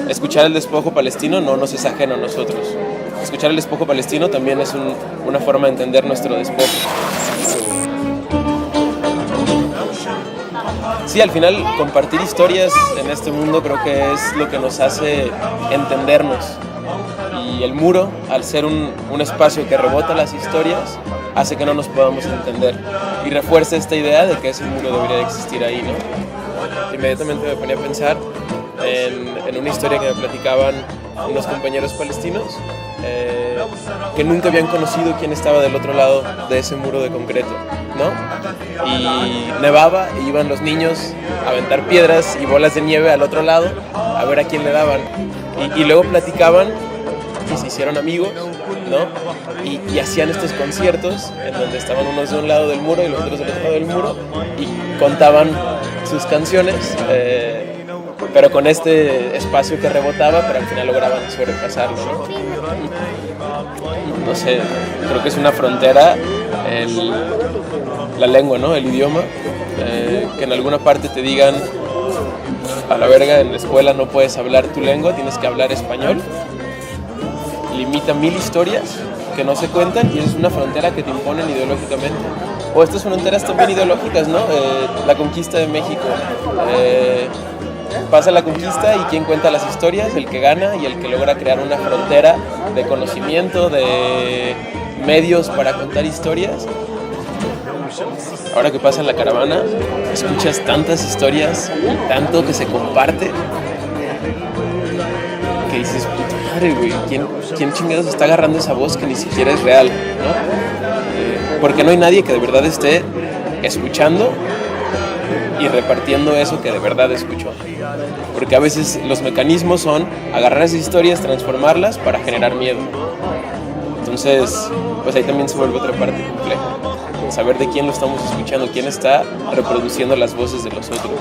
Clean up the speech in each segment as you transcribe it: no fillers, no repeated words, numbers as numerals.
escuchar el despojo palestino no nos es ajeno a nosotros. Escuchar el despojo palestino también es una forma de entender nuestro despojo. Sí, al final compartir historias en este mundo creo que es lo que nos hace entendernos. Y el muro, al ser un espacio que rebota las historias, hace que no nos podamos entender. Y refuerza esta idea de que ese muro debería de existir ahí, ¿no? Inmediatamente me ponía a pensar en una historia que me platicaban unos compañeros palestinos que nunca habían conocido quién estaba del otro lado de ese muro de concreto, ¿no? Y nevaba y iban los niños a aventar piedras y bolas de nieve al otro lado a ver a quién le daban. Y luego platicaban y se hicieron amigos, ¿no? Y hacían estos conciertos en donde estaban unos de un lado del muro y los otros del otro lado del muro y contaban sus canciones, pero con este espacio que rebotaba, pero al final lograban sobrepasarlo, ¿no? No sé, creo que es una frontera la lengua, ¿no? El idioma, que en alguna parte te digan a la verga, en la escuela no puedes hablar tu lengua, tienes que hablar español. Limita 1000 historias que no se cuentan y es una frontera que te imponen ideológicamente. O estas fronteras también ideológicas, ¿no? La conquista de México. Pasa la conquista y ¿quién cuenta las historias? El que gana y el que logra crear una frontera de conocimiento, de medios para contar historias. Ahora que pasa en la caravana, escuchas tantas historias y tanto que se comparte que dices, puta madre, güey, ¿quién chingados está agarrando esa voz que ni siquiera es real, ¿no? Porque no hay nadie que de verdad esté escuchando y repartiendo eso que de verdad escuchó. Porque a veces los mecanismos son agarrar esas historias, transformarlas para generar miedo. Entonces, pues ahí también se vuelve otra parte compleja. Saber de quién lo estamos escuchando, quién está reproduciendo las voces de los otros.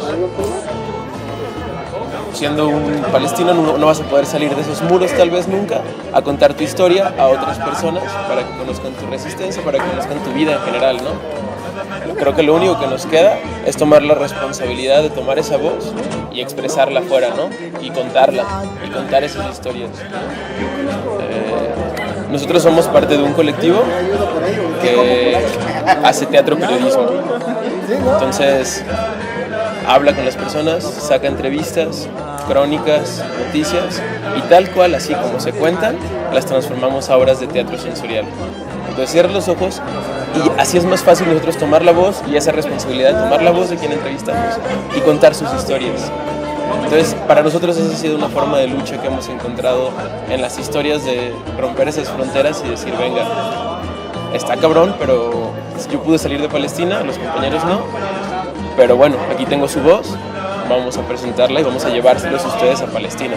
Siendo un palestino no vas a poder salir de esos muros tal vez nunca a contar tu historia a otras personas para que conozcan tu resistencia, para que conozcan tu vida en general, ¿no? Creo que lo único que nos queda es tomar la responsabilidad de tomar esa voz y expresarla afuera, ¿no? Y contarla, y contar esas historias. Nosotros somos parte de un colectivo que hace teatro periodismo. Entonces, habla con las personas, saca entrevistas, crónicas, noticias y tal cual, así como se cuentan, las transformamos a obras de teatro sensorial. Entonces cierras los ojos y así es más fácil nosotros tomar la voz y esa responsabilidad de tomar la voz de quien entrevistamos y contar sus historias. Entonces para nosotros esa ha sido una forma de lucha que hemos encontrado en las historias, de romper esas fronteras y decir, venga, está cabrón, pero yo pude salir de Palestina, los compañeros no, pero bueno, aquí tengo su voz, vamos a presentarla y vamos a llevárselos a ustedes a Palestina.